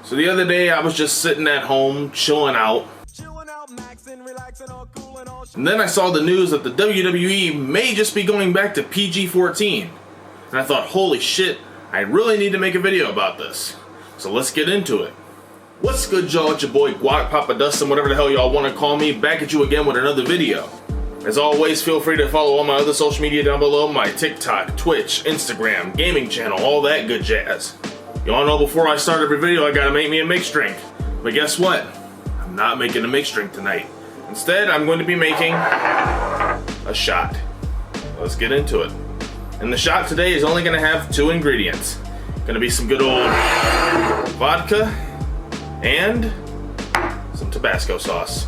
So the other day I was just sitting at home, chilling out. And then I saw the news that the WWE may just be going back to PG-14. And I thought, holy shit, I really need to make a video about this. So let's get into it. What's good, y'all? It's your boy Guac, Papa Dustin, whatever the hell y'all want to call me, back at you again with another video. As always, feel free to follow all my other social media down below, my TikTok, Twitch, Instagram, gaming channel, all that good jazz. Y'all know before I start every video, I gotta make me a mixed drink. But guess what? I'm not making a mixed drink tonight. Instead, I'm going to be making a shot. Let's get into it. And the shot today is only gonna have 2 ingredients. Gonna be some good old vodka and some Tabasco sauce.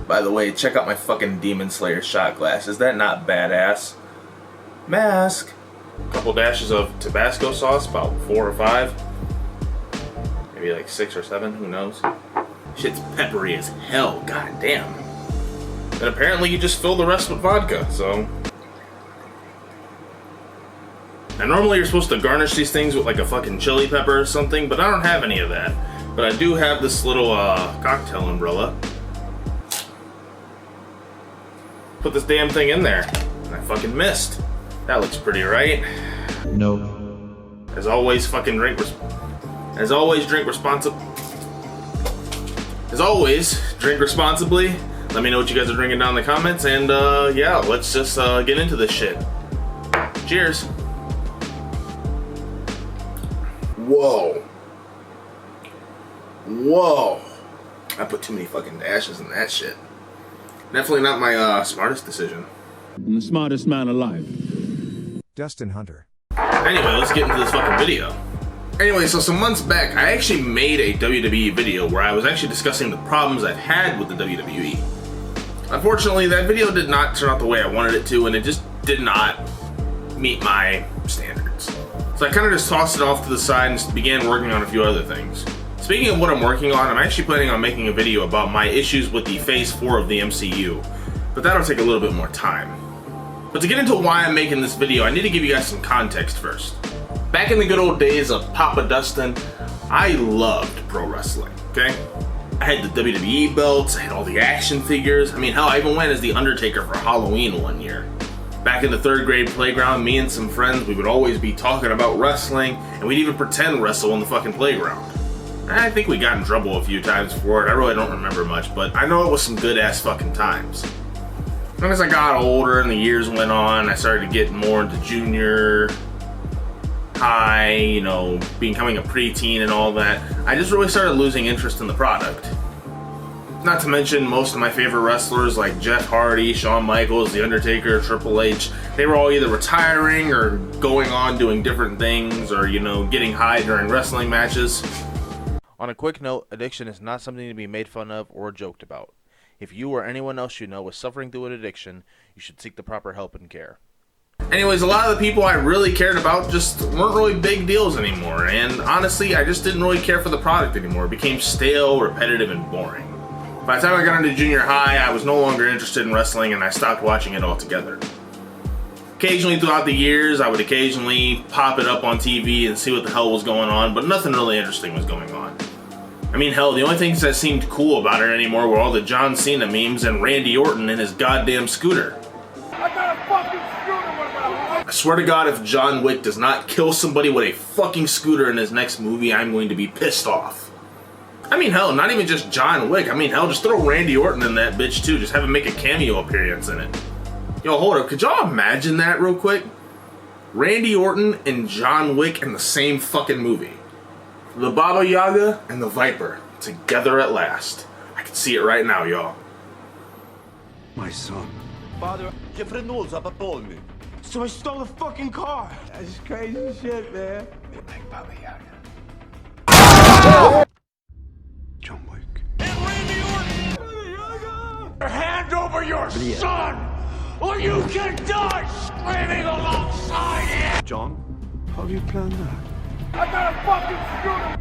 By the way, check out my fucking Demon Slayer shot glass. Is that not badass? Mask. A couple dashes of Tabasco sauce, about 4 or 5. Maybe like 6 or 7, who knows? Shit's peppery as hell, goddamn. And apparently you just fill the rest with vodka, so. Now normally you're supposed to garnish these things with like a fucking chili pepper or something, but I don't have any of that. But I do have this little cocktail umbrella. Put this damn thing in there, and I fucking missed. That looks pretty, right? No. As always, fucking drink responsibly. As always, drink responsibly. Let me know what you guys are drinking down in the comments, and yeah, let's just get into this shit. Cheers. Whoa. Whoa. I put too many fucking dashes in that shit. Definitely not my smartest decision. I'm the smartest man alive. Dustin Hunter. Anyway, let's get into this fucking video. Anyway, so some months back, I actually made a WWE video where I was actually discussing the problems I've had with the WWE. Unfortunately, that video did not turn out the way I wanted it to, and it just did not meet my standards. So I kind of just tossed it off to the side and began working on a few other things. Speaking of what I'm working on, I'm actually planning on making a video about my issues with the Phase 4 of the MCU, but that'll take a little bit more time. But to get into why I'm making this video, I need to give you guys some context first. Back in the good old days of Papa Dustin, I loved pro wrestling, okay? I had the WWE belts, I had all the action figures. I mean, hell, I even went as the Undertaker for Halloween one year. Back in the 3rd grade playground, me and some friends, we would always be talking about wrestling, and we'd even pretend wrestle in the fucking playground. I think we got in trouble a few times for it. I really don't remember much, but I know it was some good ass fucking times. And as I got older and the years went on, I started to get more into junior high, you know, becoming a preteen and all that. I just really started losing interest in the product. Not to mention most of my favorite wrestlers like Jeff Hardy, Shawn Michaels, The Undertaker, Triple H, they were all either retiring or going on doing different things or, you know, getting high during wrestling matches. On a quick note, addiction is not something to be made fun of or joked about. If you or anyone else you know is suffering through an addiction, you should seek the proper help and care. Anyways, a lot of the people I really cared about just weren't really big deals anymore, and honestly, I just didn't really care for the product anymore. It became stale, repetitive, and boring. By the time I got into junior high, I was no longer interested in wrestling, and I stopped watching it altogether. Occasionally throughout the years, I would occasionally pop it up on TV and see what the hell was going on, but nothing really interesting was going on. I mean, hell, the only things that seemed cool about it anymore were all the John Cena memes and Randy Orton in his goddamn scooter. I got a fucking scooter. I swear to God, if John Wick does not kill somebody with a fucking scooter in his next movie, I'm going to be pissed off. I mean, hell, not even just John Wick. I mean, hell, just throw Randy Orton in that bitch too. Just have him make a cameo appearance in it. Yo, hold up. Could y'all imagine that real quick? Randy Orton and John Wick in the same fucking movie. The Baba Yaga and the Viper together at last. I can see it right now, y'all. My son. Father, Jeffrey Knowles up upon me. So I stole a fucking car. That's crazy shit, man. Like Baba Yaga. John Wick. And Randy Orton! Hand over your son, or you can die screaming alongside him! John, how do you plan that? I got a fucking scooter!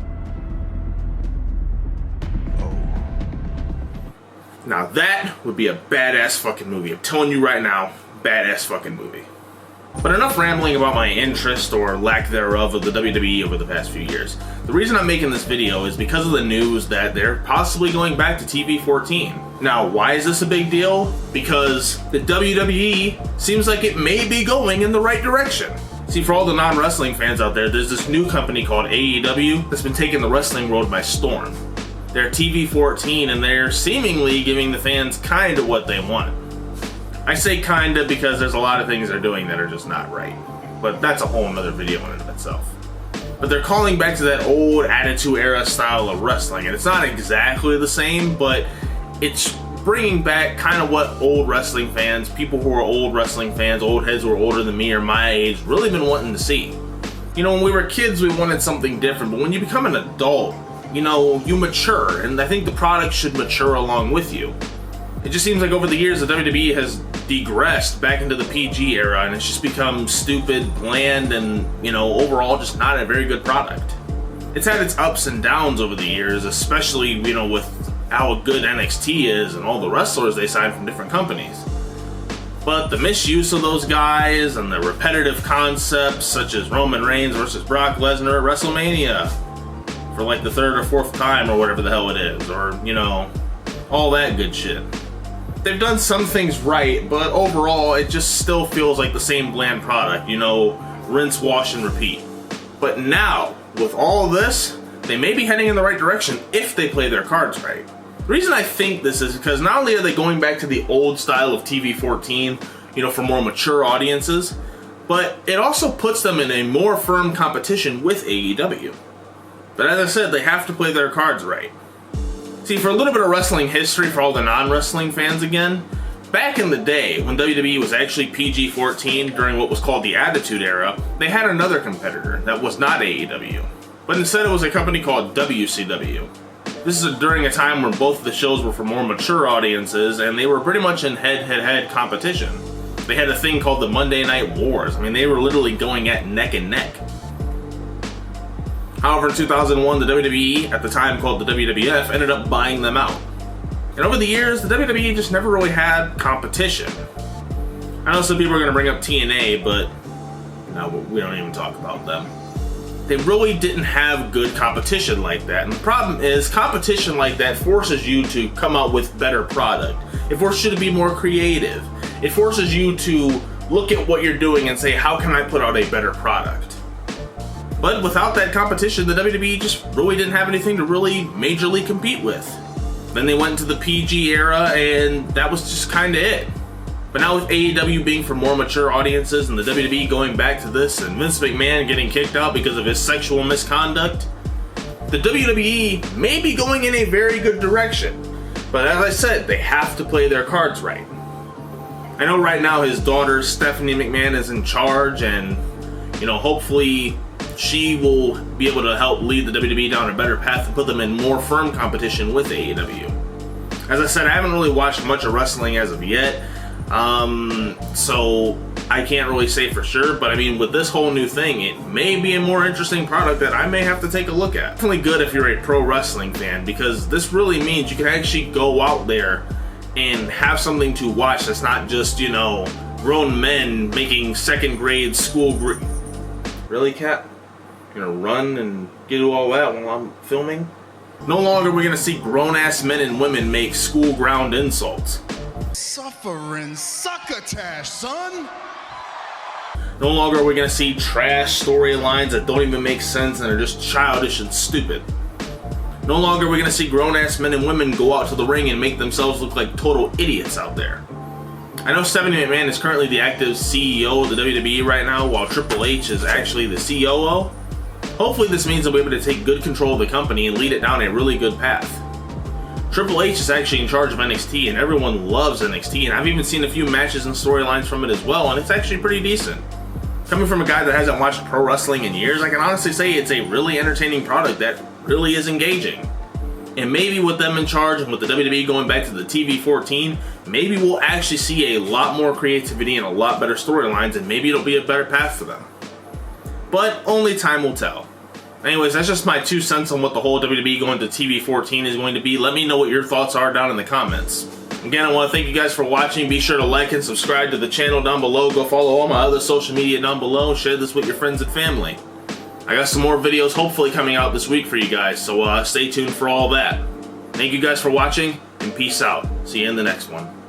Now that would be a badass fucking movie. I'm telling you right now, badass fucking movie. But enough rambling about my interest or lack thereof of the WWE over the past few years. The reason I'm making this video is because of the news that they're possibly going back to TV 14. Now, why is this a big deal? Because the WWE seems like it may be going in the right direction. See, for all the non-wrestling fans out there, there's this new company called AEW that's been taking the wrestling world by storm. They're TV 14 and they're seemingly giving the fans kinda what they want. I say kinda because there's a lot of things they're doing that are just not right. But that's a whole nother video in and of itself. But they're calling back to that old Attitude Era style of wrestling, and it's not exactly the same, but it's bringing back kind of what old wrestling fans, people who are old wrestling fans, old heads who are older than me or my age, really been wanting to see. You know, when we were kids, we wanted something different, but when you become an adult, you know, you mature, and I think the product should mature along with you. It just seems like over the years, the WWE has digressed back into the PG era, and it's just become stupid, bland, and, you know, overall just not a very good product. It's had its ups and downs over the years, especially, you know, with how good NXT is and all the wrestlers they signed from different companies. But the misuse of those guys and the repetitive concepts such as Roman Reigns versus Brock Lesnar at WrestleMania for like the third or fourth time or whatever the hell it is, or, you know, all that good shit. They've done some things right, but overall it just still feels like the same bland product, you know, rinse, wash, and repeat. But now, with all this, they may be heading in the right direction if they play their cards right. The reason I think this is because not only are they going back to the old style of TV 14, you know, for more mature audiences, but it also puts them in a more firm competition with AEW. But as I said, they have to play their cards right. See, for a little bit of wrestling history for all the non-wrestling fans again, back in the day when WWE was actually PG-14 during what was called the Attitude Era, they had another competitor that was not AEW. But instead it was a company called WCW. This is during a time where both of the shows were for more mature audiences and they were pretty much in head-to-head competition. They had a thing called the Monday Night Wars. I mean, they were literally going at neck and neck. However, in 2001, the WWE, at the time called the WWF, ended up buying them out. And over the years, the WWE just never really had competition. I know some people are going to bring up TNA, but no, we don't even talk about them. They really didn't have good competition like that. And the problem is, competition like that forces you to come out with better product. It forces you to be more creative. It forces you to look at what you're doing and say, how can I put out a better product? But without that competition, the WWE just really didn't have anything to really majorly compete with. Then they went into the PG era, and that was just kind of it. But now with AEW being for more mature audiences and the WWE going back to this and Vince McMahon getting kicked out because of his sexual misconduct, the WWE may be going in a very good direction. But as I said, they have to play their cards right. I know right now his daughter Stephanie McMahon is in charge, and, you know, hopefully she will be able to help lead the WWE down a better path and put them in more firm competition with AEW. As I said, I haven't really watched much of wrestling as of yet, so I can't really say for sure, but I mean, with this whole new thing, it may be a more interesting product that I may have to take a look at. Definitely good if you're a pro wrestling fan, because this really means you can actually go out there and have something to watch that's not just, you know, grown men making second grade school Really, Cat? You're gonna run and do all that while I'm filming? No longer are we gonna see grown-ass men and women make school ground insults. Suffering succotash, son! No longer are we gonna see trash storylines that don't even make sense and are just childish and stupid. No longer are we gonna see grown-ass men and women go out to the ring and make themselves look like total idiots out there. I know Stephanie McMahon is currently the active CEO of the WWE right now, while Triple H is actually the COO. Hopefully this means they'll be able to take good control of the company and lead it down a really good path. Triple H is actually in charge of NXT, and everyone loves NXT, and I've even seen a few matches and storylines from it as well, and it's actually pretty decent. Coming from a guy that hasn't watched pro wrestling in years, I can honestly say it's a really entertaining product that really is engaging. And maybe with them in charge and with the WWE going back to the TV 14, maybe we'll actually see a lot more creativity and a lot better storylines, and maybe it'll be a better path for them. But only time will tell. Anyways, that's just my 2 cents on what the whole WWE going to TV 14 is going to be. Let me know what your thoughts are down in the comments. Again, I want to thank you guys for watching. Be sure to like and subscribe to the channel down below. Go follow all my other social media down below. Share this with your friends and family. I got some more videos hopefully coming out this week for you guys, so stay tuned for all that. Thank you guys for watching, and peace out. See you in the next one.